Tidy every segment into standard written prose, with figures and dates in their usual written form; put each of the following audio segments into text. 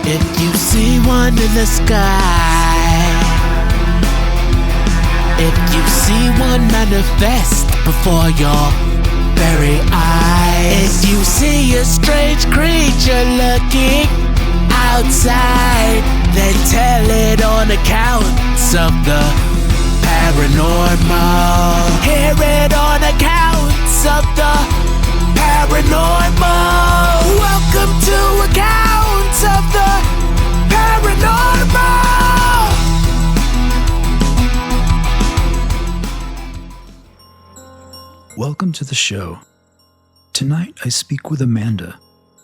If you see one in the sky, if you see one manifest before your very eyes, if you see a strange creature lurking outside, then tell it on accounts of the paranormal. Hear it on accounts of the paranormal. Welcome to accounts of the paranormal. Welcome to the show. Tonight I speak with Amanda,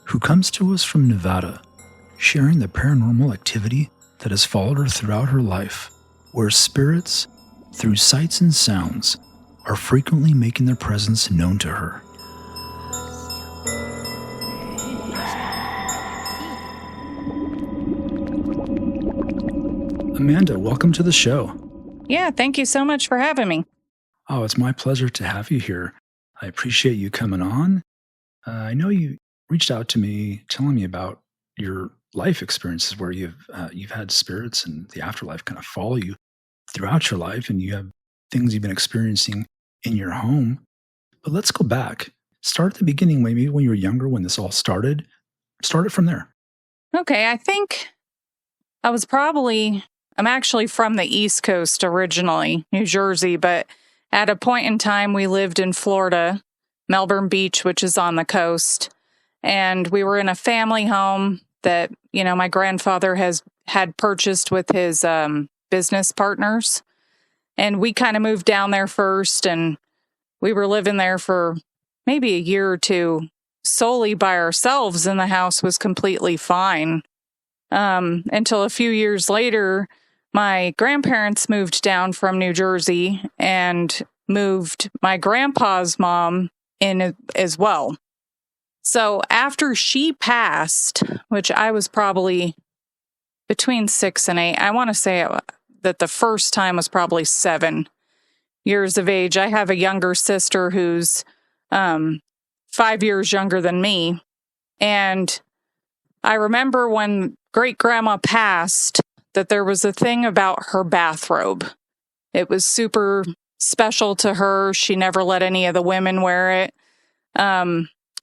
who comes to us from Nevada, sharing the paranormal activity that has followed her throughout her life, where spirits, through sights and sounds, are frequently making their presence known to her. Amanda, welcome to the show. Yeah, thank you so much for having me. Oh, it's my pleasure to have you here. I appreciate you coming on. I know you reached out to me telling me about your life experiences where you've had spirits and the afterlife kind of follow you throughout your life, and you have things you've been experiencing in your home. But let's go back. Start at the beginning, maybe when you were younger, when this all started. Start it from there. Okay, I think I'm actually from the East Coast originally, New Jersey, but at a point in time we lived in Florida, Melbourne Beach, which is on the coast, and we were in a family home that, my grandfather had purchased with his business partners. And we kind of moved down there first, and we were living there for maybe a year or two solely by ourselves, and the house was completely fine. Until a few years later, my grandparents moved down from New Jersey and moved my grandpa's mom in as well. So after she passed, which I was probably between 6 and 8, I want to say that the first time was probably 7 years of age. I have a younger sister who's 5 years younger than me. And I remember when great-grandma passed that there was a thing about her bathrobe. It was super special to her. She never let any of the women wear it.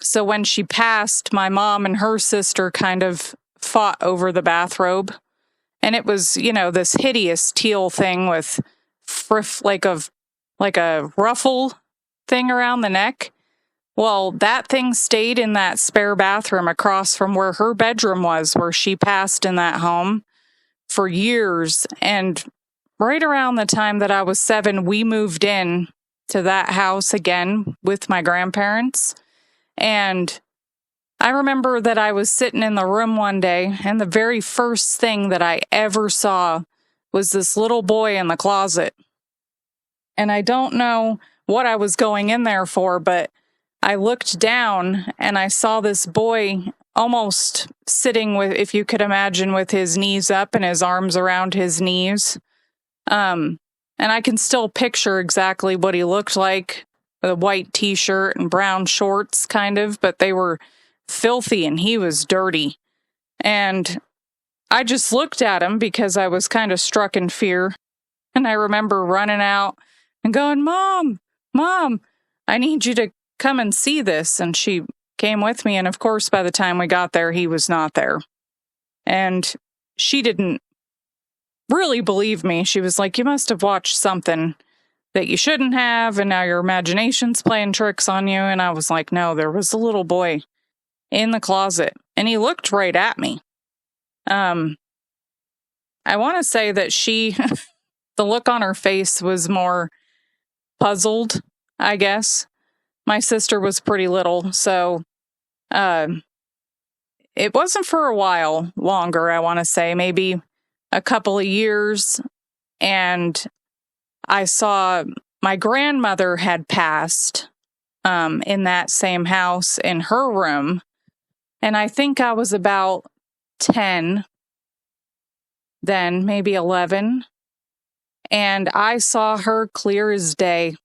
So when she passed, my mom and her sister kind of fought over the bathrobe. And it was, this hideous teal thing with like a ruffle thing around the neck. Well, that thing stayed in that spare bathroom across from where her bedroom was, where she passed in that home, for years. And right around the time that I was 7, we moved in to that house again with my grandparents. And I remember that I was sitting in the room one day, and the very first thing that I ever saw was this little boy in the closet. And I don't know what I was going in there for, but I looked down and I saw this boy almost sitting with, if you could imagine, with his knees up and his arms around his knees. And I can still picture exactly what he looked like, with a white t-shirt and brown shorts, kind of, but they were filthy and he was dirty. And I just looked at him because I was kind of struck in fear. And I remember running out and going, Mom, I need you to come and see this. And she came with me. And of course, by the time we got there, he was not there. And she didn't really believe me. She was like, you must have watched something that you shouldn't have, and now your imagination's playing tricks on you. And I was like, no, there was a little boy in the closet, and he looked right at me. I want to say that the look on her face was more puzzled, I guess. My sister was pretty little, so it wasn't for a while longer, I want to say, maybe a couple of years, and I saw my grandmother had passed in that same house in her room, and I think I was about 10 then, maybe 11, and I saw her clear as day,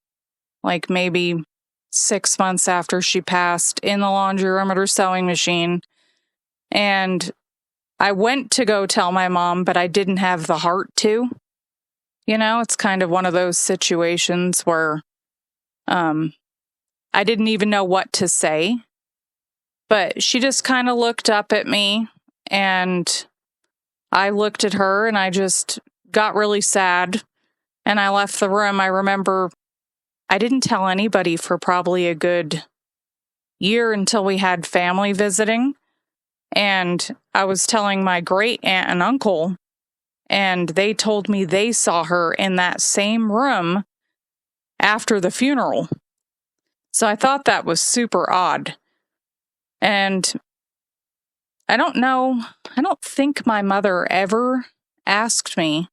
like maybe 6 months after she passed, in the laundry room at her sewing machine, and I went to go tell my mom, but I didn't have the heart to. You know, it's kind of one of those situations where I didn't even know what to say. But she just kind of looked up at me, and I looked at her, and I just got really sad, and I left the room. I remember I didn't tell anybody for probably a good year until we had family visiting. And I was telling my great aunt and uncle, and they told me they saw her in that same room after the funeral. So I thought that was super odd. And I don't know, I don't think my mother ever asked me.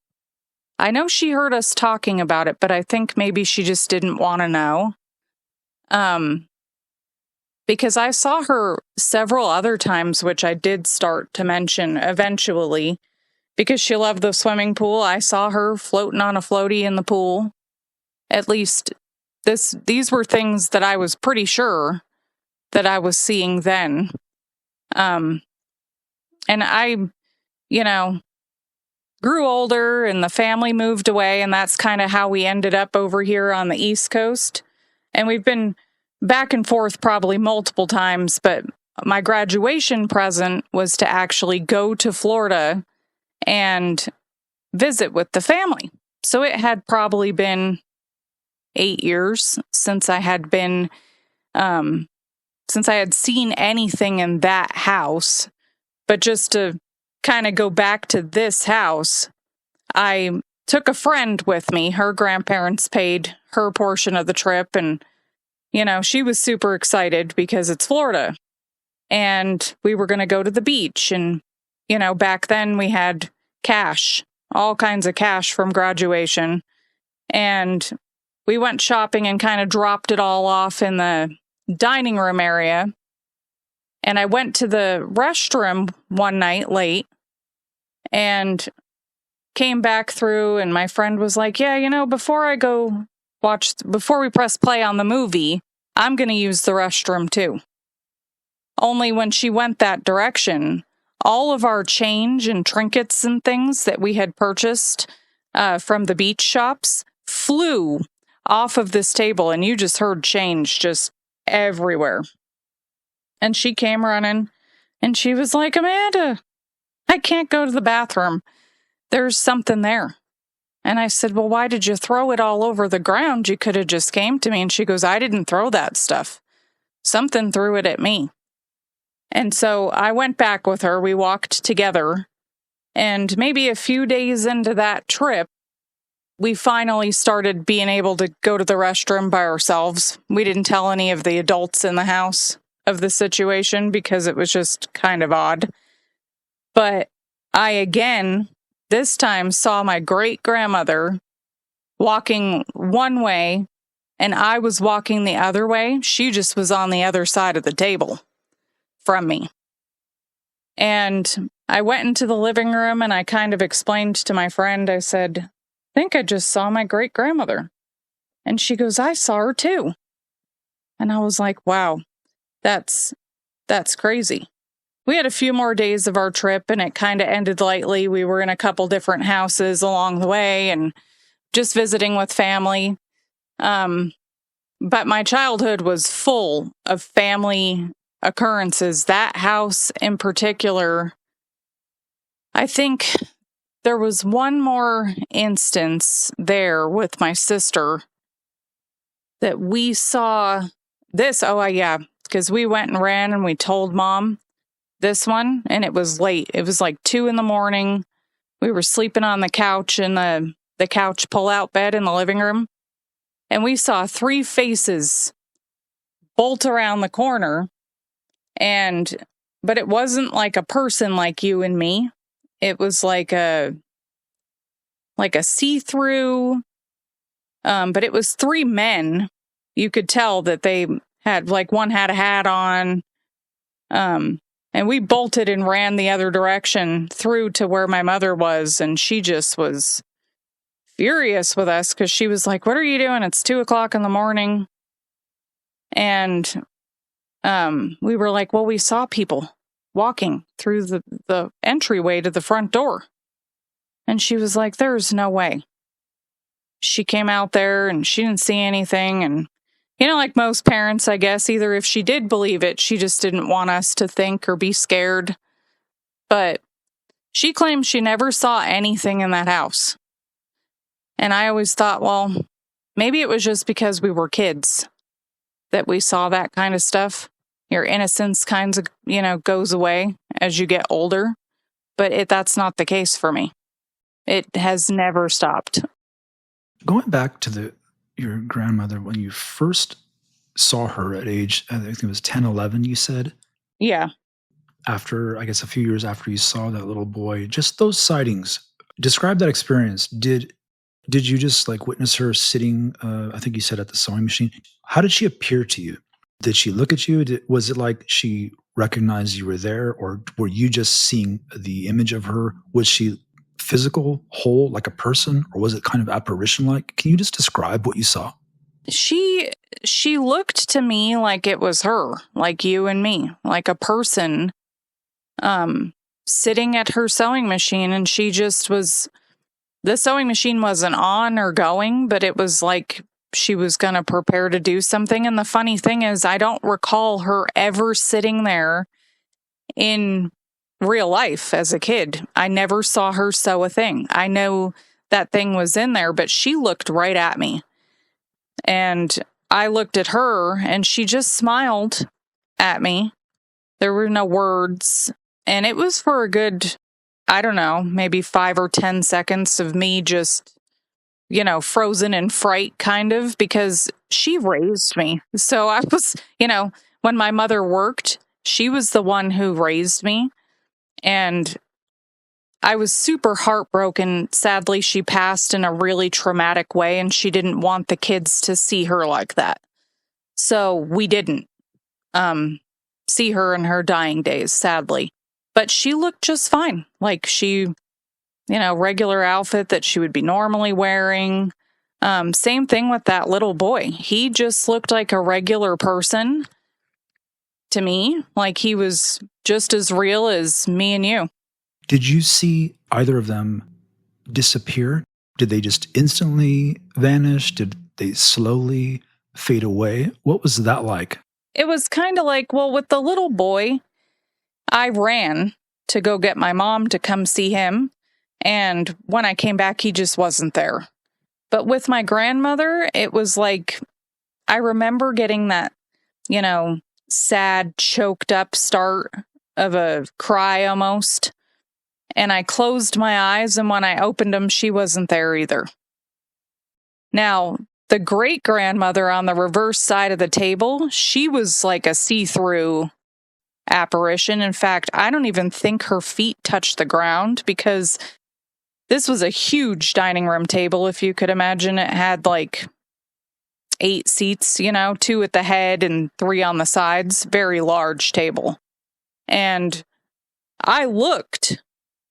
I know she heard us talking about it, but I think maybe she just didn't want to know. Because I saw her several other times, which I did start to mention eventually, because she loved the swimming pool. I saw her floating on a floaty in the pool. At least these were things that I was pretty sure that I was seeing then. And I, grew older and the family moved away, and that's kind of how we ended up over here on the East Coast. And we've been back and forth probably multiple times, but my graduation present was to actually go to Florida and visit with the family. So it had probably been 8 years since I had seen anything in that house. But just to kind of go back to this house, I took a friend with me. Her grandparents paid her portion of the trip, and she was super excited because it's Florida. And we were going to go to the beach. And, back then we had cash, all kinds of cash from graduation. And we went shopping and kind of dropped it all off in the dining room area. And I went to the restroom one night late and came back through, and my friend was like, yeah, before we press play on the movie, I'm going to use the restroom too. Only when she went that direction, all of our change and trinkets and things that we had purchased from the beach shops flew off of this table, and you just heard change just everywhere. And she came running, and she was like, Amanda, I can't go to the bathroom. There's something there. And I said, well, why did you throw it all over the ground? You could have just came to me. And she goes, I didn't throw that stuff. Something threw it at me. And so I went back with her. We walked together. And maybe a few days into that trip, we finally started being able to go to the restroom by ourselves. We didn't tell any of the adults in the house of the situation because it was just kind of odd. But I, again, this time saw my great-grandmother walking one way, and I was walking the other way. She just was on the other side of the table from me. And I went into the living room, and I kind of explained to my friend, I said, I think I just saw my great-grandmother. And she goes, I saw her too. And I was like, wow, that's crazy. We had a few more days of our trip, and it kind of ended lightly. We were in a couple different houses along the way and just visiting with family. But my childhood was full of family occurrences. That house in particular, I think there was one more instance there with my sister that we saw this. Oh, yeah, because we went and ran and we told Mom this one, and it was late. It was like 2 a.m. We were sleeping on the couch in the couch pull-out bed in the living room, and we saw 3 faces bolt around the corner, but it wasn't like a person like you and me. It was like a see-through, but it was 3 men. You could tell that they had, like, one had a hat on, and we bolted and ran the other direction through to where my mother was, and she just was furious with us because she was like, what are you doing? It's 2 o'clock in the morning. And we were like, well, we saw people. walking through the entryway to the front door. And she was like, there's no way. She came out there and she didn't see anything. And, like most parents, I guess, either if she did believe it, she just didn't want us to think or be scared. But she claims she never saw anything in that house. And I always thought, well, maybe it was just because we were kids that we saw that kind of stuff. Your innocence kinds of, goes away as you get older. But that's not the case for me. It has never stopped. Going back to your grandmother, when you first saw her at age, I think it was 10, 11, you said? Yeah. After, I guess, a few years after you saw that little boy, just those sightings, describe that experience. Did you just witness her sitting, I think you said at the sewing machine? How did she appear to you? Did she look at you? Was it like she recognized you were there, or were you just seeing the image of her? Was she physical, whole, like a person, or was it kind of apparition-like? Can you just describe what you saw? She looked to me like it was her, like you and me, like a person sitting at her sewing machine, and she just was, the sewing machine wasn't on or going, but it was like she was going to prepare to do something. And the funny thing is, I don't recall her ever sitting there in real life as a kid. I never saw her sew a thing. I know that thing was in there, but she looked right at me. And I looked at her and she just smiled at me. There were no words. And it was for a good, I don't know, maybe 5 or 10 seconds of me just, frozen in fright kind of, because she raised me. So I was, when my mother worked, she was the one who raised me. And I was super heartbroken. Sadly, she passed in a really traumatic way, and she didn't want the kids to see her like that. So we didn't see her in her dying days, sadly. But she looked just fine. Like she, regular outfit that she would be normally wearing. Same thing with that little boy. He just looked like a regular person to me, like he was just as real as me and you. Did you see either of them disappear? Did they just instantly vanish? Did they slowly fade away? What was that like? It was kind of like, well, with the little boy, I ran to go get my mom to come see him. And when I came back, he just wasn't there. But with my grandmother, it was like, I remember getting that, sad, choked up start of a cry almost. And I closed my eyes, and when I opened them, she wasn't there either. Now, the great-grandmother on the reverse side of the table, she was like a see-through apparition. In fact, I don't even think her feet touched the ground, because this was a huge dining room table, if you could imagine. It had 8 seats, 2 at the head and 3 on the sides. Very large table. And I looked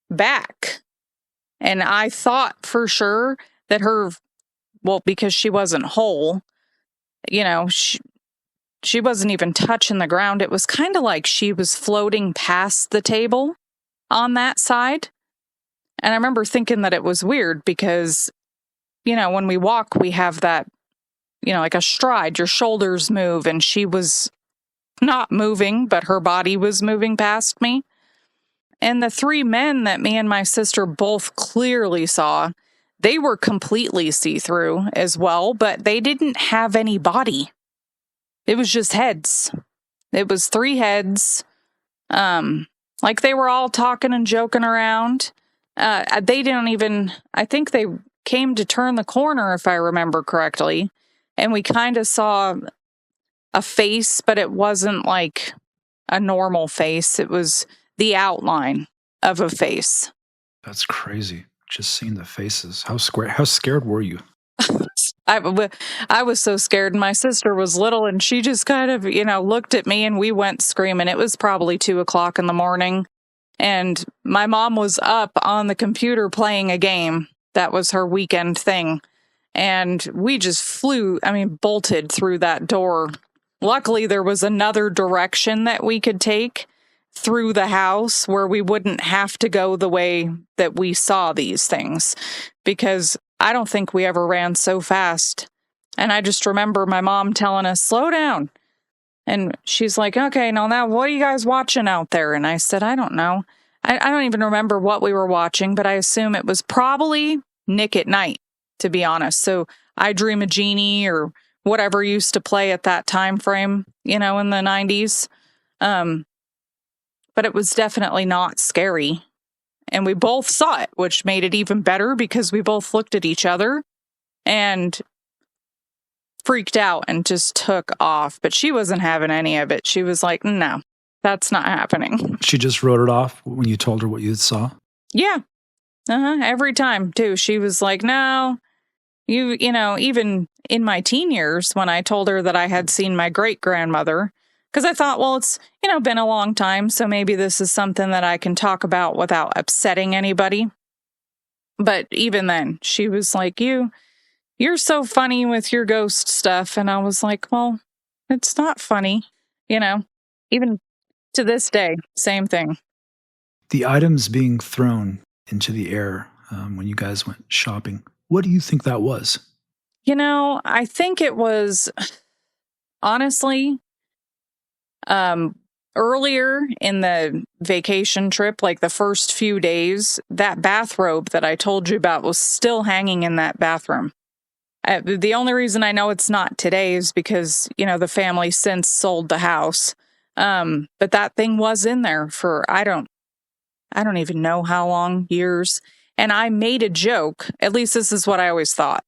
back, and I thought for sure that because she wasn't whole, she wasn't even touching the ground. It was kind of like she was floating past the table on that side. And I remember thinking that it was weird because, when we walk, we have that, like a stride, your shoulders move, and she was not moving, but her body was moving past me. And the 3 men that me and my sister both clearly saw, they were completely see-through as well, but they didn't have any body. It was just heads. It was 3 heads. Like they were all talking and joking around. They didn't even, I think they came to turn the corner, if I remember correctly. And we kind of saw a face, but it wasn't like a normal face. It was the outline of a face. That's crazy. Just seeing the faces. How scared were you? I was so scared. My sister was little, and she just kind of, looked at me, and we went screaming. It was probably 2:00 in the morning. And my mom was up on the computer playing a game. That was her weekend thing. And we just bolted through that door. Luckily, there was another direction that we could take. through the house where we wouldn't have to go the way that we saw these things, because I don't think we ever ran so fast. And I just remember my mom telling us, slow down. And she's like, okay, now what are you guys watching out there? And I said, I don't know. I don't even remember what we were watching, but I assume it was probably Nick at Night, to be honest. So I Dream of Jeannie or whatever used to play at that time frame, in the 90s. But it was definitely not scary. And we both saw it, which made it even better because we both looked at each other and freaked out and just took off. But she wasn't having any of it. She was like, no, that's not happening. She just wrote it off when you told her what you saw? Yeah. Every time, too. She was like, no, even in my teen years when I told her that I had seen my great-grandmother, because I thought, well, it's, been a long time, so maybe this is something that I can talk about without upsetting anybody. But even then, she was like, you're so funny with your ghost stuff. And I was like, well, it's not funny, even to this day, same thing. The items being thrown into the air when you guys went shopping, what do you think that was? I think it was, honestly, earlier in the vacation trip, like the first few days, that bathrobe that I told you about was still hanging in that bathroom. The only reason I know it's not today is because, the family since sold the house. But that thing was in there for, I don't even know how long, years. And I made a joke, at least this is what I always thought.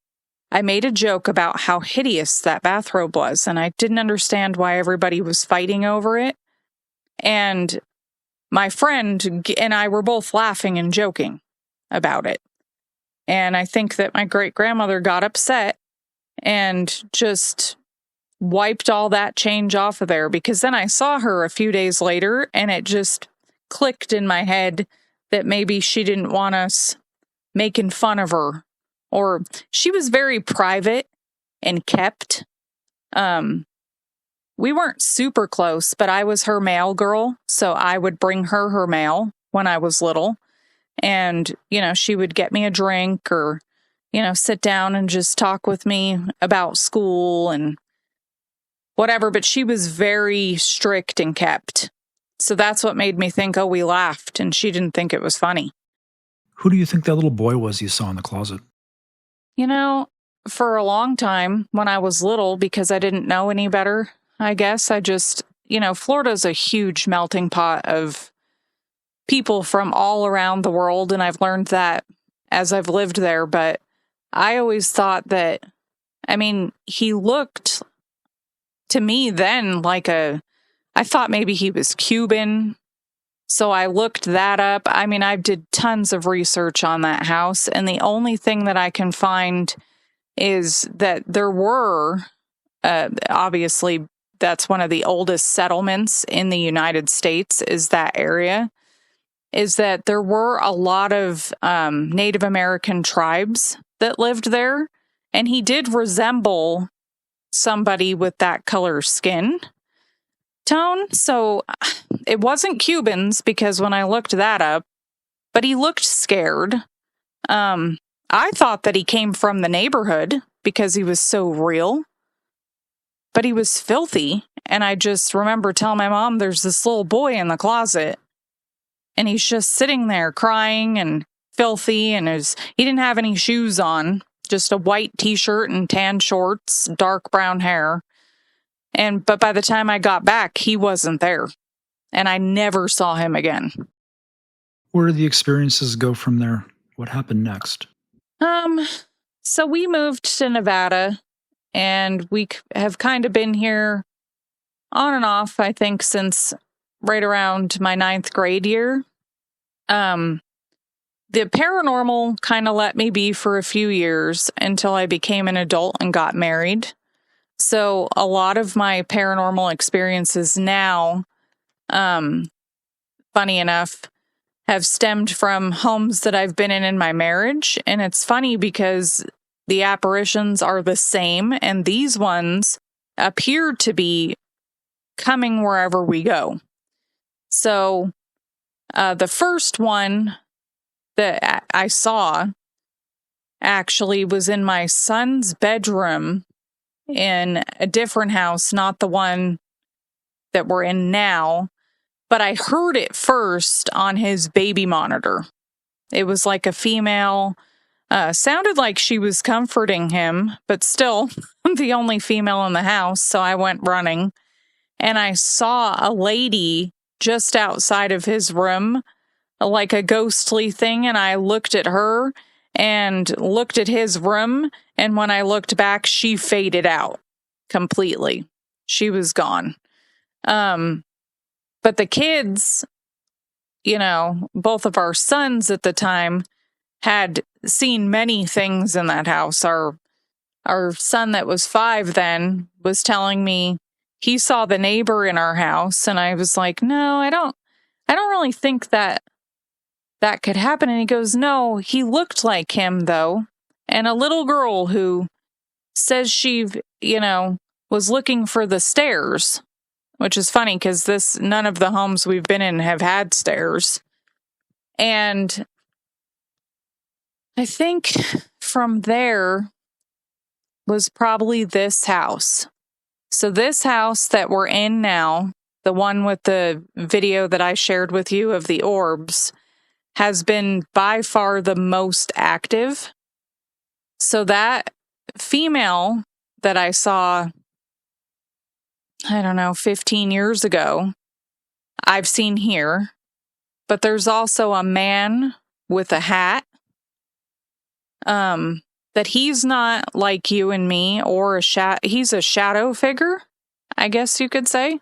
I made a joke about how hideous that bathrobe was, and I didn't understand why everybody was fighting over it. And my friend and I were both laughing and joking about it. And I think that my great-grandmother got upset and just wiped all that change off of there, because then I saw her a few days later and it just clicked in my head that maybe she didn't want us making fun of her, or she was very private and kept. We weren't super close, but I was her mail girl, so I would bring her mail when I was little. And, she would get me a drink or, sit down and just talk with me about school and whatever. But she was very strict and kept. So that's what made me think, oh, we laughed and she didn't think it was funny. Who do you think that little boy was you saw in the closet? For a long time when I was little, because I didn't know any better, I guess I just, Florida's a huge melting pot of people from all around the world, and I've learned that as I've lived there. But I always thought that, he looked to me then like I thought maybe he was Cuban. So I looked that up. I did tons of research on that house, and the only thing that I can find is that there were, obviously, that's one of the oldest settlements in the United States, is that area, is that there were a lot of Native American tribes that lived there, and he did resemble somebody with that color skin tone. So it wasn't Cubans, because when I looked that up, but he looked scared. I thought that he came from the neighborhood because he was so real, but he was filthy. And I just remember telling my mom, there's this little boy in the closet and he's just sitting there crying and filthy, and he didn't have any shoes on, just a white t-shirt and tan shorts, dark brown hair. But by the time I got back, he wasn't there, and I never saw him again. Where did the experiences go from there? What happened next? So we moved to Nevada, and we have kind of been here on and off, I think, since right around my 9th grade year. The paranormal kind of let me be for a few years until I became an adult and got married. So a lot of my paranormal experiences now, funny enough, have stemmed from homes that I've been in my marriage. And it's funny because the apparitions are the same, and these ones appear to be coming wherever we go. So the first one that I saw actually was in my son's bedroom in a different house, not the one that we're in now, but I heard it first on his baby monitor. It was like a female, sounded like she was comforting him, but still, I'm the only female in the house, so I went running. And I saw a lady just outside of his room, like a ghostly thing, and I looked at her and looked at his room, and when I looked back, she faded out completely. She was gone. But the kids, both of our sons at the time had seen many things in that house. Our son that was 5 then was telling me he saw the neighbor in our house, and I was like, no, I don't really think that could happen. And he goes, no, he looked like him though. And a little girl who says she, was looking for the stairs, which is funny because none of the homes we've been in have had stairs. And I think from there was probably this house. So this house that we're in now, the one with the video that I shared with you of the orbs, has been by far the most active. So that female that I saw, 15 years ago, I've seen here. But there's also a man with a hat, that he's not like you and me, or he's a shadow figure, I guess you could say.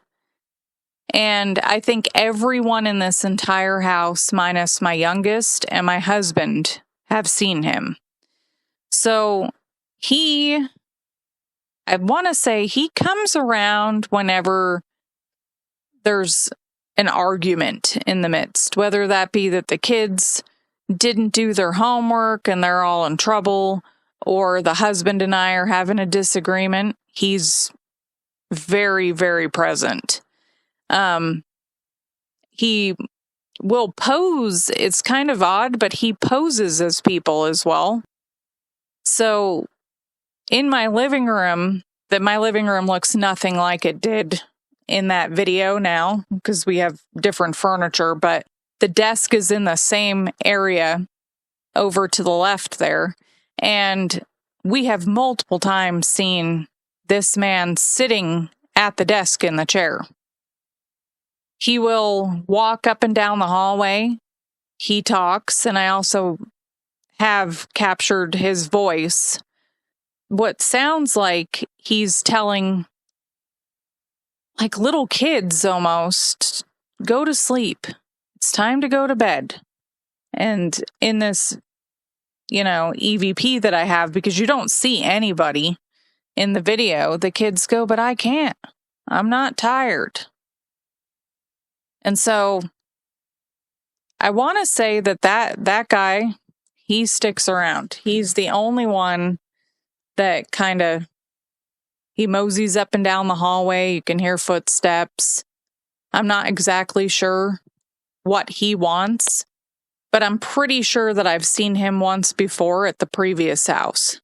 And I think everyone in this entire house, minus my youngest and my husband, have seen him. So I want to say he comes around whenever there's an argument in the midst, whether that be that the kids didn't do their homework and they're all in trouble, or the husband and I are having a disagreement. He's very, very present. He will pose. It's kind of odd, but he poses as people as well. So in my living room looks nothing like it did in that video now, because we have different furniture, but the desk is in the same area over to the left there. And we have multiple times seen this man sitting at the desk in the chair. He will walk up and down the hallway. He talks, and I also have captured his voice. What sounds like he's telling, like little kids almost, go to sleep. It's time to go to bed. And in this, EVP that I have, because you don't see anybody in the video, the kids go, but I can't. I'm not tired. And so I want to say that guy, he sticks around. He's the only one that he moseys up and down the hallway. You can hear footsteps. I'm not exactly sure what he wants, but I'm pretty sure that I've seen him once before at the previous house.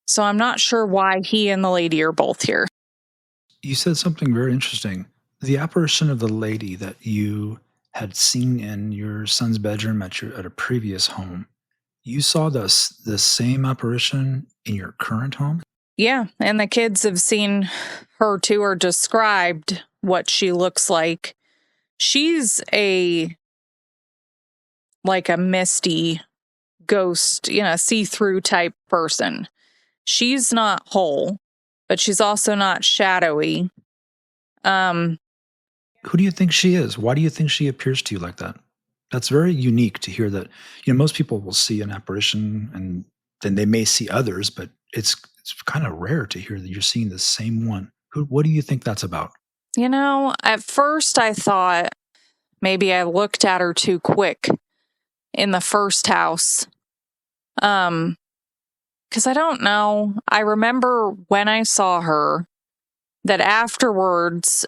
So I'm not sure why he and the lady are both here. You said something very interesting. The apparition of the lady that you had seen in your son's bedroom at a previous home, you saw the same apparition in your current home? Yeah, and the kids have seen her too, or described what she looks like. She's like a misty ghost, see-through type person. She's not whole, but she's also not shadowy. Who do you think she is? Why do you think she appears to you like that? That's very unique to hear that. Most people will see an apparition and then they may see others, but it's kind of rare to hear that you're seeing the same one. What do you think that's about? At first I thought maybe I looked at her too quick in the first house. Because I don't know. I remember when I saw her that afterwards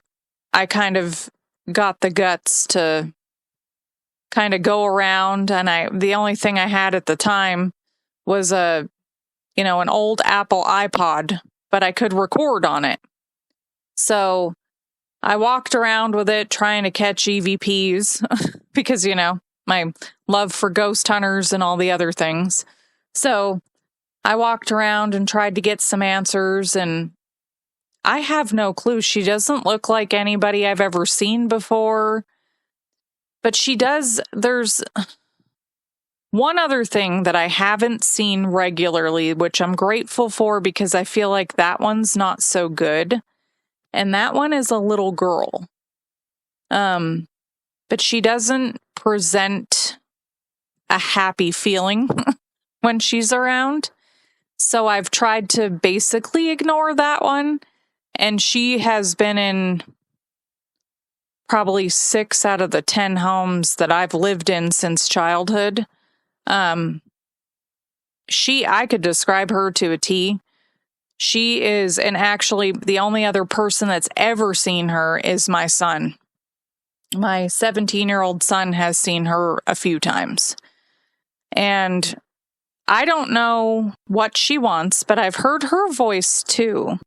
I kind of got the guts to kind of go around, and the only thing I had at the time was an old Apple iPod, but I could record on it. So I walked around with it trying to catch EVPs because, my love for ghost hunters and all the other things. So I walked around and tried to get some answers, and I have no clue. She doesn't look like anybody I've ever seen before, but she does. There's one other thing that I haven't seen regularly, which I'm grateful for because I feel like that one's not so good. And that one is a little girl. But she doesn't present a happy feeling when she's around. So I've tried to basically ignore that one. And she has been in probably 6 out of the 10 homes that I've lived in since childhood. I could describe her to a T. She is, and actually the only other person that's ever seen her is my son. My 17-year-old son has seen her a few times. And I don't know what she wants, but I've heard her voice too.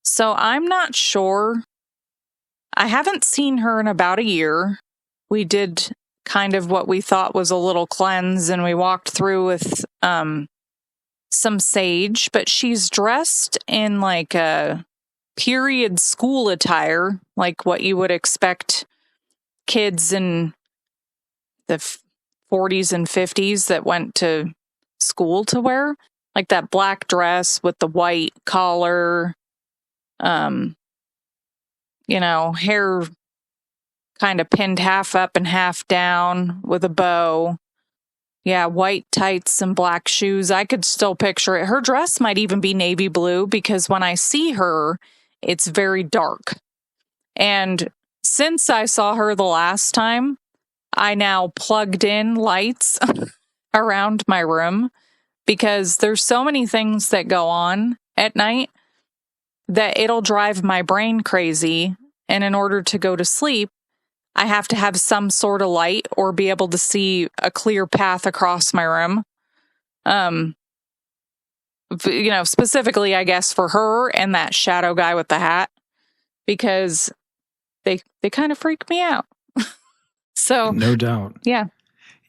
So I'm not sure. I haven't seen her in about a year. We did kind of what we thought was a little cleanse, and we walked through with some sage, but she's dressed in like a period school attire, like what you would expect kids in the 40s and 50s that went to school to wear, like that black dress with the white collar, hair kind of pinned half up and half down with a bow. Yeah, white tights and black shoes. I could still picture it. Her dress might even be navy blue because when I see her, it's very dark. And since I saw her the last time, I now plugged in lights around my room because there's so many things that go on at night that it'll drive my brain crazy. And in order to go to sleep, I have to have some sort of light or be able to see a clear path across my room. Specifically, I guess, for her and that shadow guy with the hat, because they kind of freak me out. So no doubt. Yeah.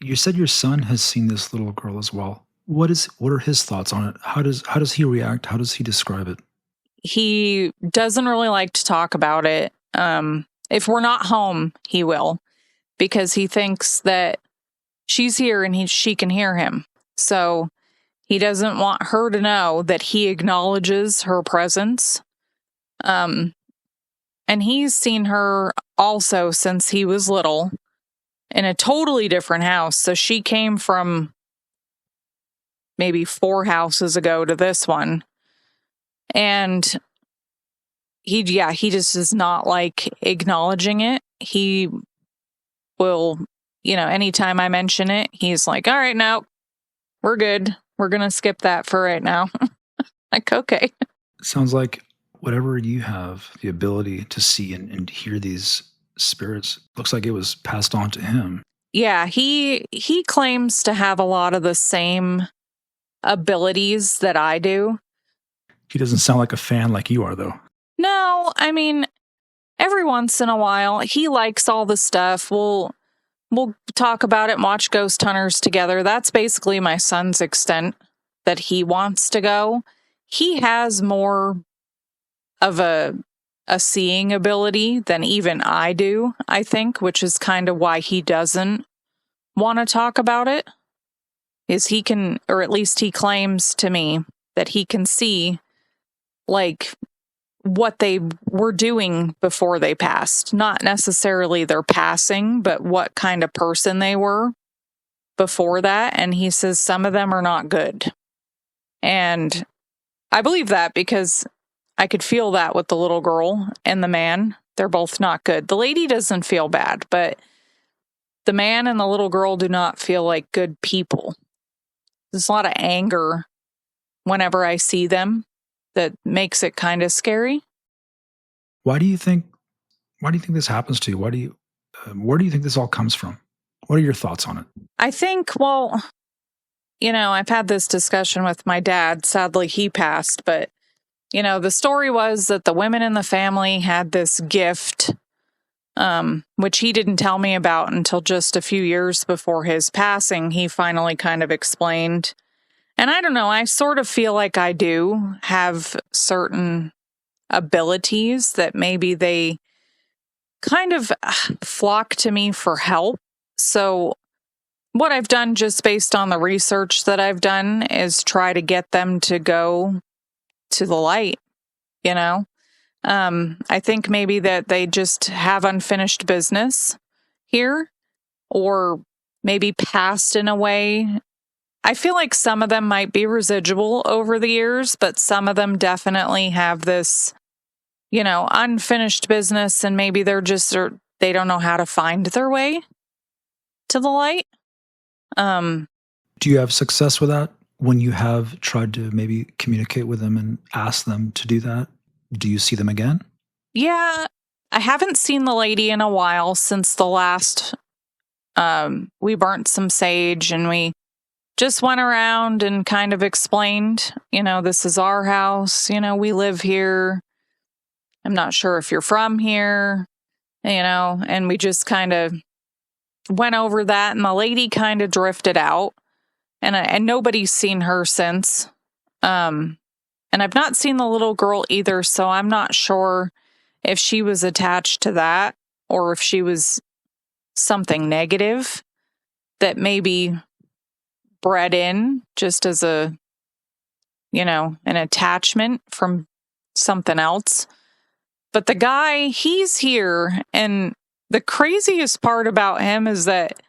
You said your son has seen this little girl as well. What are his thoughts on it? How does he react? How does he describe it? He doesn't really like to talk about it. If we're not home, he will, because he thinks that she's here and she can hear him. So he doesn't want her to know that he acknowledges her presence. And he's seen her also since he was little in a totally different house. So she came from maybe 4 houses ago to this one. And he just does not like acknowledging it. He will, anytime I mention it, he's like, all right, no, we're good. We're going to skip that for right now. Like, okay. Sounds like whatever you have the ability to see and hear these spirits, looks like it was passed on to him. Yeah, he claims to have a lot of the same abilities that I do. He doesn't sound like a fan like you are, though. No, I mean, every once in a while, he likes all the stuff. We'll talk about it and watch Ghost Hunters together. That's basically my son's extent that he wants to go. He has more of a seeing ability than even I do, I think, which is kind of why he doesn't want to talk about it. Is he can, or at least he claims to me that he can see, like, what they were doing before they passed. Not necessarily their passing, but what kind of person they were before that. And he says some of them are not good. And I believe that because I could feel that with the little girl and the man. They're both not good. The lady doesn't feel bad, but the man and the little girl do not feel like good people. There's a lot of anger whenever I see them that makes it kind of scary. Why do you think this happens to you? Why do you Where do you think this all comes from? What are your thoughts on it? I think, well, I've had this discussion with my dad. Sadly, he passed, but, the story was that the women in the family had this gift, which he didn't tell me about until just a few years before his passing. He finally kind of explained. And I don't know, I sort of feel like I do have certain abilities that maybe they kind of flock to me for help. So what I've done just based on the research that I've done is try to get them to go to the light, I think maybe that they just have unfinished business here, or maybe past in a way. I feel like some of them might be residual over the years, but some of them definitely have this, unfinished business, and maybe they don't know how to find their way to the light. Do you have success with that when you have tried to maybe communicate with them and ask them to do that? Do you see them again? Yeah, I haven't seen the lady in a while since the last, we burnt some sage and we just went around and kind of explained, this is our house, we live here. I'm not sure if you're from here, and we just kind of went over that, and the lady kind of drifted out, and nobody's seen her since. And I've not seen the little girl either, so I'm not sure if she was attached to that or if she was something negative that maybe bred in just as an attachment from something else. But the guy, he's here, and the craziest part about him is that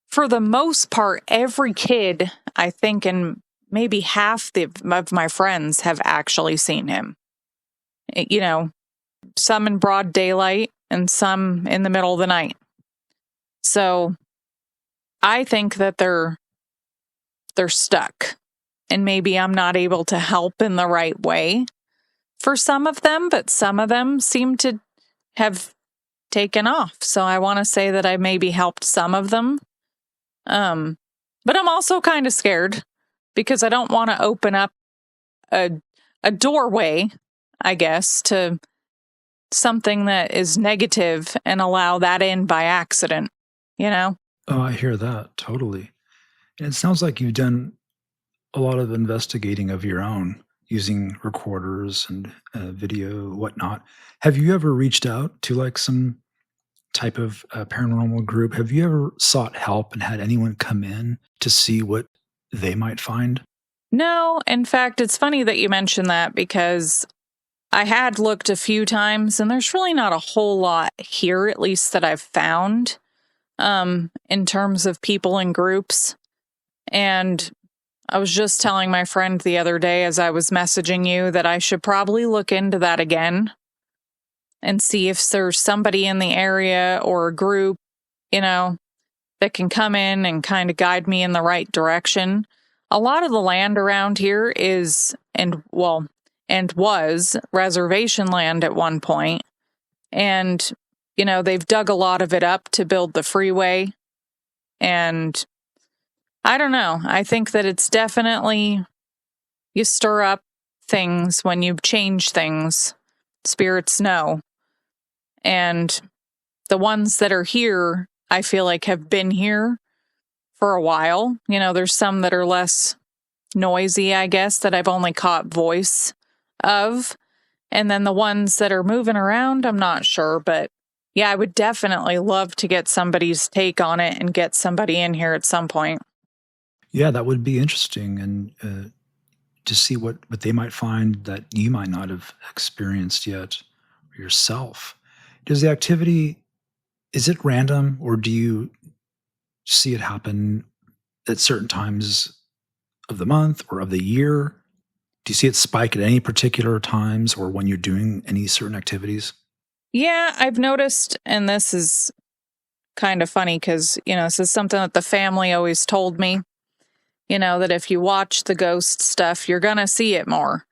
for the most part, every kid, I think, and maybe half of my friends have actually seen him. Some in broad daylight and some in the middle of the night. So I think that they're stuck, and maybe I'm not able to help in the right way for some of them, but some of them seem to have taken off. So I want to say that I maybe helped some of them. But I'm also kind of scared because I don't want to open up a doorway, I guess, to something that is negative and allow that in by accident, Oh, I hear that. Totally. And it sounds like you've done a lot of investigating of your own using recorders and video, whatnot. Have you ever reached out to like some type of paranormal group? Have you ever sought help and had anyone come in to see what they might find? No, in fact, it's funny that you mentioned that because I had looked a few times and there's really not a whole lot here, at least that I've found, in terms of people in groups. And I was just telling my friend the other day as I was messaging you that I should probably look into that again and see if there's somebody in the area or a group, that can come in and kind of guide me in the right direction. A lot of the land around here is, and was reservation land at one point. And, they've dug a lot of it up to build the freeway. And I don't know. I think that it's definitely, you stir up things when you change things. Spirits know. And the ones that are here, I feel like have been here for a while. There's some that are less noisy, I guess, that I've only caught voice of. And then the ones that are moving around, I'm not sure. But yeah, I would definitely love to get somebody's take on it and get somebody in here at some point. Yeah, that would be interesting, and to see what they might find that you might not have experienced yet yourself. Does the activity, is it random, or do you see it happen at certain times of the month or of the year? Do you see it spike at any particular times or when you're doing any certain activities? Yeah, I've noticed, and this is kind of funny because, this is something that the family always told me, that if you watch the ghost stuff, you're going to see it more.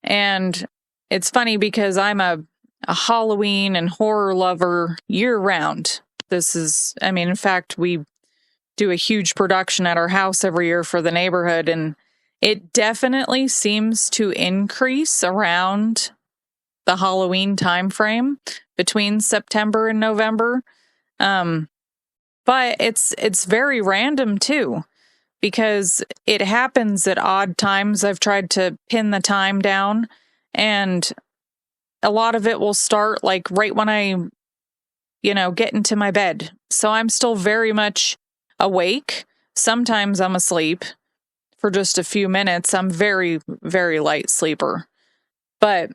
And it's funny because I'm a a Halloween and horror lover year round. In fact, we do a huge production at our house every year for the neighborhood, and it definitely seems to increase around the Halloween time frame between September and November. But it's very random too, because it happens at odd times. I've tried to pin the time down, and a lot of it will start like right when I, get into my bed. So I'm still very much awake. Sometimes I'm asleep for just a few minutes. I'm very, very light sleeper. But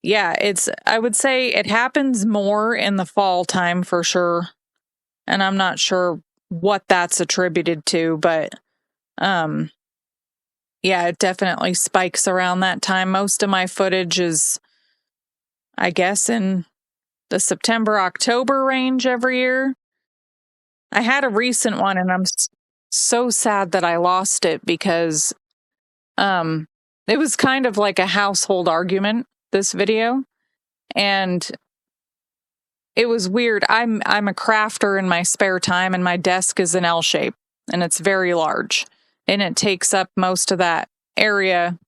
yeah, I would say it happens more in the fall time for sure. And I'm not sure what that's attributed to, but yeah, it definitely spikes around that time. Most of my footage is, I guess, in the September, October range every year. I had a recent one, and I'm so sad that I lost it because it was kind of like a household argument, this video. And it was weird. I'm a crafter in my spare time, and my desk is an L shape, and it's very large. And it takes up most of that area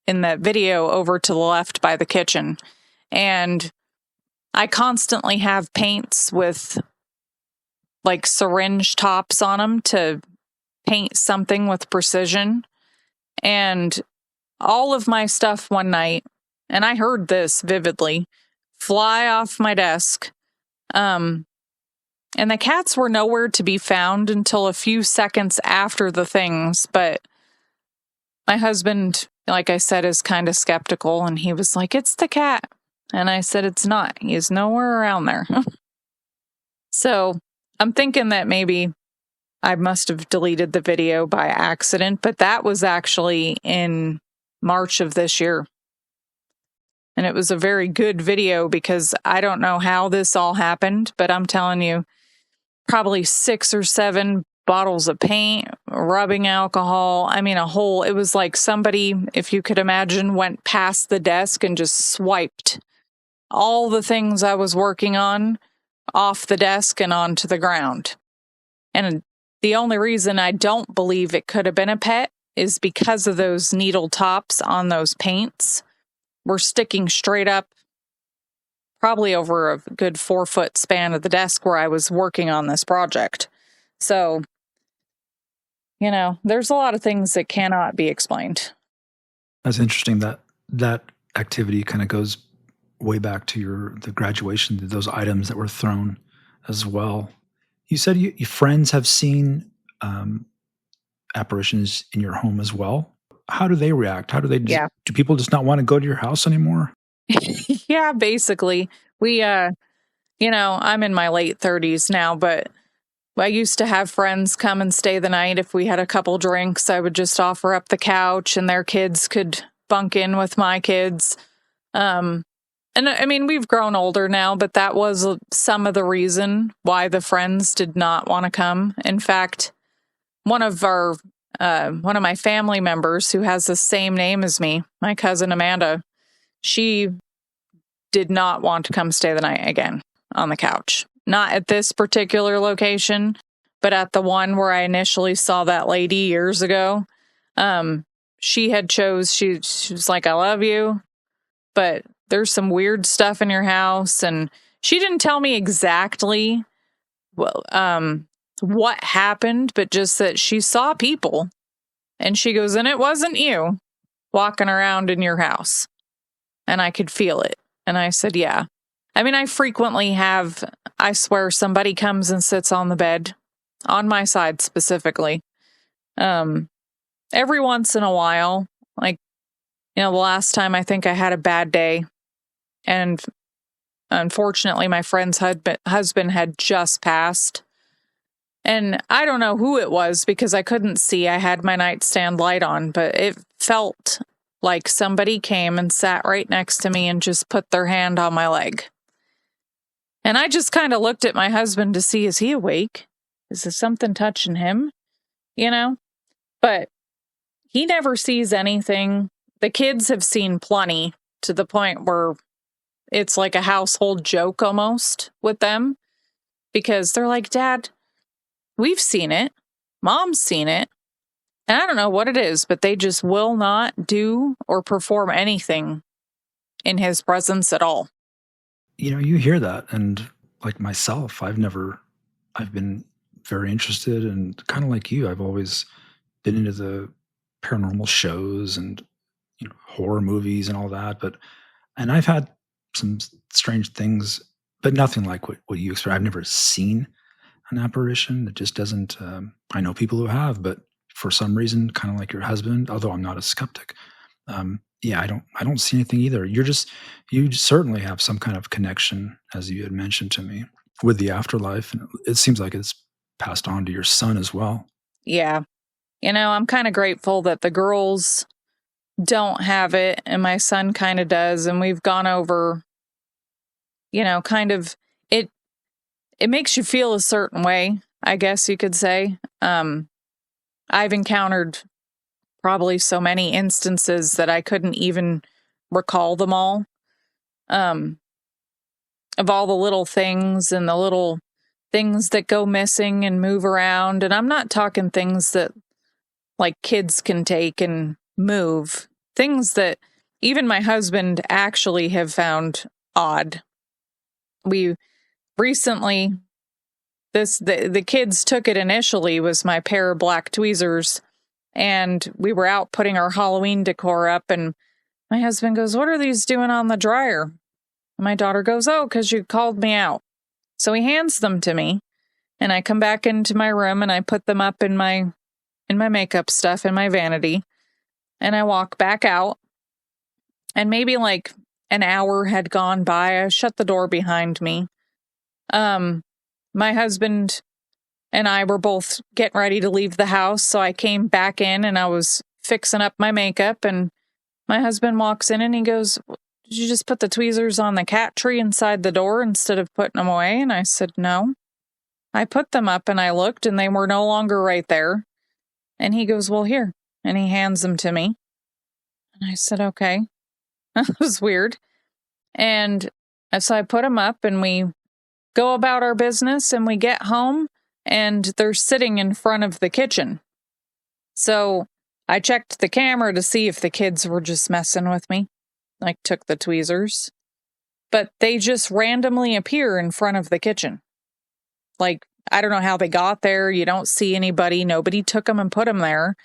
in that video over to the left by the kitchen. And I constantly have paints with like syringe tops on them to paint something with precision. And all of my stuff one night, and I heard this vividly, fly off my desk. And the cats were nowhere to be found until a few seconds after the things. But my husband, like I said, is kind of skeptical, and he was like, "It's the cat." And I said, "It's not. He's nowhere around there." So I'm thinking that maybe I must have deleted the video by accident, but that was actually in March of this year. And it was a very good video because I don't know how this all happened, but I'm telling you, probably 6 or 7 bottles of paint, rubbing alcohol. It was like somebody, if you could imagine, went past the desk and just swiped all the things I was working on off the desk and onto the ground. And the only reason I don't believe it could have been a pet is because of those needle tops on those paints were sticking straight up, probably over a good 4-foot span of the desk where I was working on this project. So, there's a lot of things that cannot be explained. That's interesting that activity kind of goes way back to the graduation, those items that were thrown as well. You said your friends have seen apparitions in your home as well. How do they react? Do people just not want to go to your house anymore? Yeah, basically. We, I'm in my late 30s now, but I used to have friends come and stay the night. If we had a couple drinks, I would just offer up the couch and their kids could bunk in with my kids. And we've grown older now, but that was some of the reason why the friends did not want to come. In fact, one of my family members who has the same name as me, my cousin Amanda, she did not want to come stay the night again on the couch. Not at this particular location, but at the one where I initially saw that lady years ago. She was like, "I love you, but there's some weird stuff in your house." And she didn't tell me exactly what happened, but just that she saw people. And she goes, "And it wasn't you walking around in your house." And I could feel it. And I said, "Yeah." I frequently have, I swear, somebody comes and sits on the bed, on my side specifically. Every once in a while, like, the last time I think I had a bad day, and unfortunately my friend's husband had just passed. And I don't know who it was because I couldn't see. I had my nightstand light on, but it felt like somebody came and sat right next to me and just put their hand on my leg. And I just kind of looked at my husband to see, is he awake? Is there something touching him? But he never sees anything. The kids have seen plenty, to the point where it's like a household joke almost with them, because they're like, Dad, we've seen it. Mom's seen it. And I don't know what it is, but they just will not do or perform anything in his presence at all. You hear that. And like myself, I've been very interested, and kind of like you, I've always been into the paranormal shows and horror movies and all that. And I've had some strange things, but nothing like what you expect. I've never seen an apparition. It just doesn't. I know people who have, but for some reason, kind of like your husband, although I'm not a skeptic. Yeah, I don't see anything either. You certainly have some kind of connection, as you had mentioned to me, with the afterlife, and it seems like it's passed on to your son as well. Yeah. I'm kind of grateful that the girls don't have it and my son kind of does. And we've gone over, kind of, it makes you feel a certain way, I guess you could say. I've encountered probably so many instances that I couldn't even recall them all. Of all the little things and the little things that go missing and move around. And I'm not talking things that like kids can take and move. Things that even my husband actually have found odd. We recently, the kids took it initially, was my pair of black tweezers. And we were out putting our Halloween decor up, and my husband goes, "What are these doing on the dryer?" And my daughter goes, "Oh, because you called me out." So he hands them to me, and I come back into my room and I put them up in my makeup stuff in my vanity, and I walk back out, and maybe like an hour had gone by. I shut the door behind me. My husband and I were both getting ready to leave the house, so I came back in and I was fixing up my makeup, and my husband walks in and he goes, "Did you just put the tweezers on the cat tree inside the door instead of putting them away?" And I said, "No. I put them up and I looked and they were no longer right there." And he goes, "Well, here." And he hands them to me. And I said, "Okay." That was weird. And so I put them up and we go about our business, and we get home and they're sitting in front of the kitchen. So I checked the camera to see if the kids were just messing with me. Like, took the tweezers. But they just randomly appear in front of the kitchen. Like, I don't know how they got there. You don't see anybody. Nobody took them and put them there.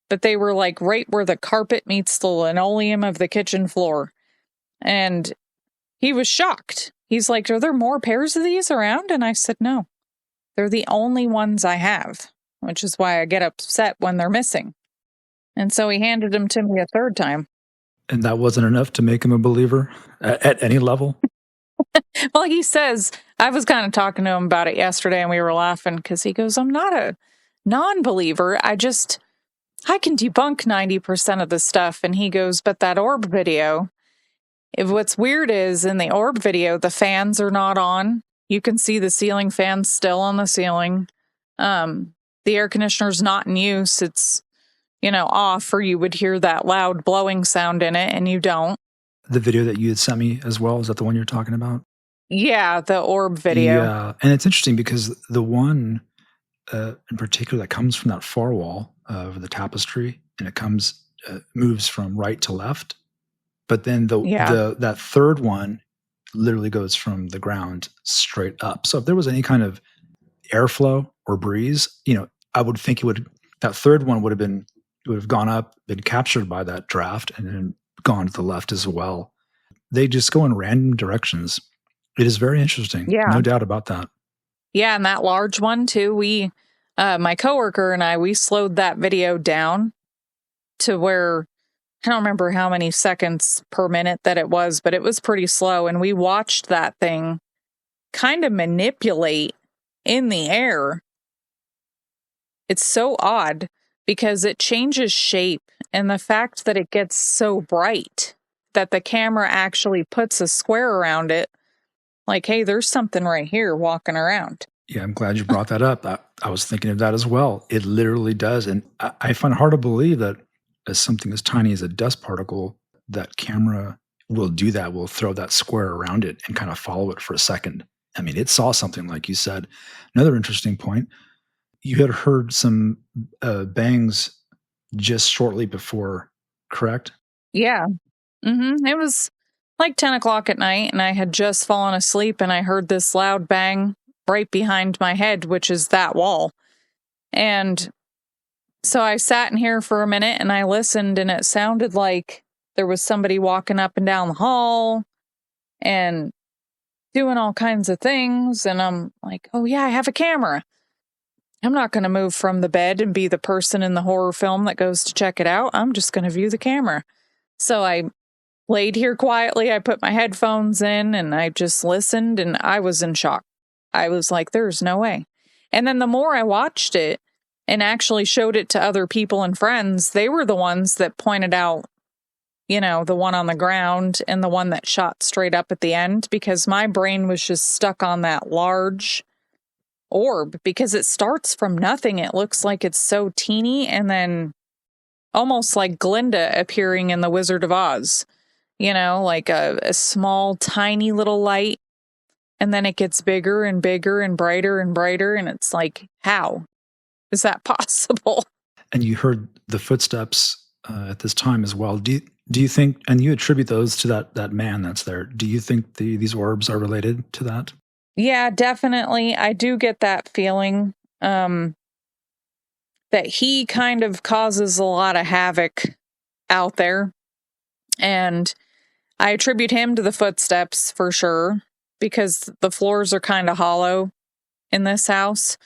But they were like right where the carpet meets the linoleum of the kitchen floor. And he was shocked. He's like, "Are there more pairs of these around?" And I said, "No. They're the only ones I have," which is why I get upset when they're missing. And so he handed them to me a third time. And that wasn't enough to make him a believer at any level? Well, he says, I was kind of talking to him about it yesterday, and we were laughing because he goes, "I'm not a non-believer. I can debunk 90% of the stuff." And he goes, "But that orb video, what's weird is in the orb video, the fans are not on. You can see the ceiling fans still on the ceiling. The air conditioner's not in use. It's, off, or you would hear that loud blowing sound in it, and you don't." The video that you had sent me as well, is that the one you're talking about? Yeah, the orb video. Yeah, and it's interesting because the one in particular that comes from that far wall of the tapestry, and it moves from right to left. But then that third one literally goes from the ground straight up. So if there was any kind of airflow or breeze, I would think that third one would have gone up, been captured by that draft, and then gone to the left as well. They just go in random directions. It is very interesting. Yeah. No doubt about that. Yeah, and that large one too, my coworker and I, we slowed that video down to where, I don't remember how many seconds per minute that it was, but it was pretty slow. And we watched that thing kind of manipulate in the air. It's so odd because it changes shape, and the fact that it gets so bright that the camera actually puts a square around it, like, hey, there's something right here walking around. Yeah, I'm glad you brought that up. I was thinking of that as well. It literally does. And I find it hard to believe that as something as tiny as a dust particle, that camera we'll do that. We'll throw that square around it and kind of follow it for a second. I mean, it saw something, like you said. Another interesting point, you had heard some bangs just shortly before, correct? Yeah. It was like 10 o'clock at night, and I had just fallen asleep, and I heard this loud bang right behind my head, which is that wall. And so I sat in here for a minute, and I listened, and it sounded like there was somebody walking up and down the hall and doing all kinds of things. And I'm like, oh yeah, I have a camera. I'm not going to move from the bed and be the person in the horror film that goes to check it out. I'm just going to view the camera. So I laid here quietly. I put my headphones in and I just listened, and I was in shock. I was like, there's no way. And then the more I watched it and actually showed it to other people and friends, they were the ones that pointed out, you know, the one on the ground and the one that shot straight up at the end, because my brain was just stuck on that large orb, because it starts from nothing. It looks like it's so teeny, and then almost like Glinda appearing in The Wizard of Oz, you know, like a small, tiny little light. And then it gets bigger and bigger and brighter and brighter. And it's like, how is that possible? And you heard the footsteps at this time as well. Do you think, and you attribute those to that man that's there, do you think these orbs are related to that? Yeah, definitely. I do get that feeling that he kind of causes a lot of havoc out there. And I attribute him to the footsteps for sure, because the floors are kind of hollow in this house,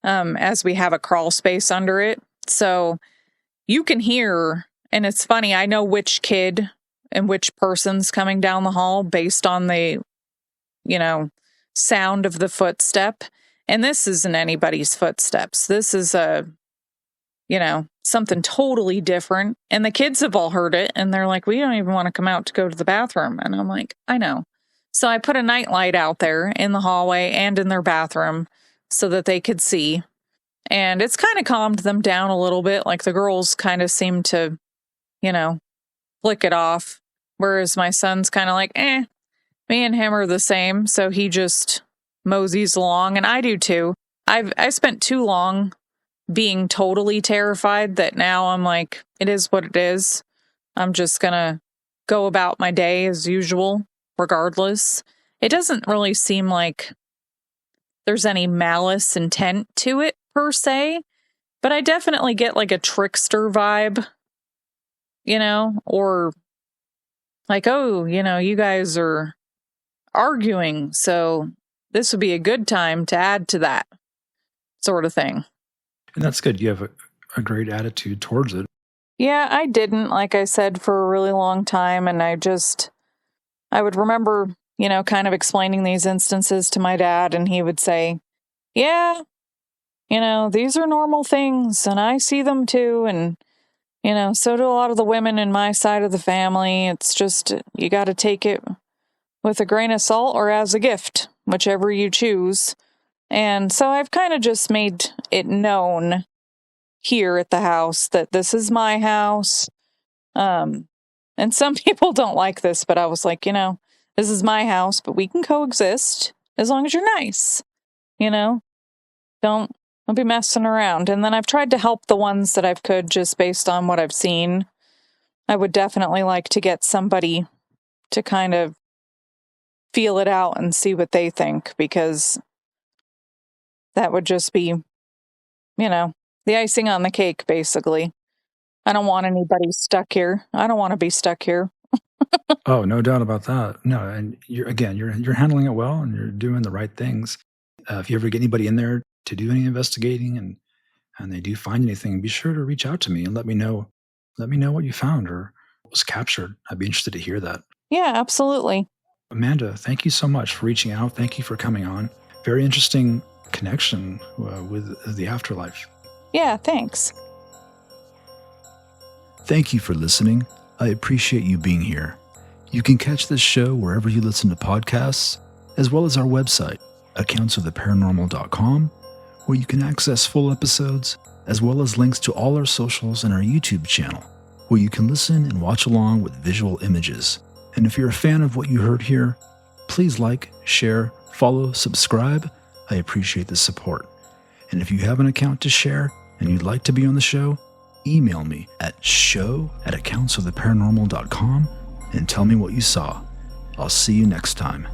as we have a crawl space under it. So you can hear, and it's funny, I know which kid and which person's coming down the hall based on the, you know, sound of the footstep. And this isn't anybody's footsteps. This is something totally different. And the kids have all heard it, and they're like, we don't even want to come out to go to the bathroom. And I'm like, I know. So I put a night light out there in the hallway and in their bathroom so that they could see. And it's kind of calmed them down a little bit. Like the girls kind of seem to, flick it off. Whereas my son's kind of like, me and him are the same. So he just moseys along, and I do too. I spent too long being totally terrified that now I'm like, it is what it is. I'm just gonna go about my day as usual, regardless. It doesn't really seem like there's any malice intent to it per se, but I definitely get like a trickster vibe, or like, oh, you guys are arguing, so this would be a good time to add to that sort of thing. And that's good. You have a great attitude towards it. Yeah, I didn't, like I said, for a really long time. And I would remember, kind of explaining these instances to my dad, and he would say, yeah, these are normal things, and I see them too. And, so do a lot of the women in my side of the family. It's just, you got to take it with a grain of salt or as a gift, whichever you choose. And so I've kind of just made it known here at the house that this is my house. And some people don't like this, but I was like, this is my house, but we can coexist as long as you're nice. Don't be messing around. And then I've tried to help the ones that I could just based on what I've seen. I would definitely like to get somebody to kind of feel it out and see what they think, because that would just be, the icing on the cake, basically. I don't want anybody stuck here. I don't want to be stuck here. Oh, no doubt about that. No, and you're handling it well, and you're doing the right things. If you ever get anybody in there to do any investigating and they do find anything, be sure to reach out to me and let me know what you found or what was captured. I'd be interested to hear that. Yeah, absolutely. Amanda, thank you so much for reaching out. Thank you for coming on. Very interesting connection with the afterlife. Yeah, thanks. Thank you for listening. I appreciate you being here. You can catch this show wherever you listen to podcasts, as well as our website, accountsoftheparanormal.com, where you can access full episodes, as well as links to all our socials and our YouTube channel, where you can listen and watch along with visual images. And if you're a fan of what you heard here, please like, share, follow, subscribe. I appreciate the support. And if you have an account to share and you'd like to be on the show, email me at show@accountsoftheparanormal.com and tell me what you saw. I'll see you next time.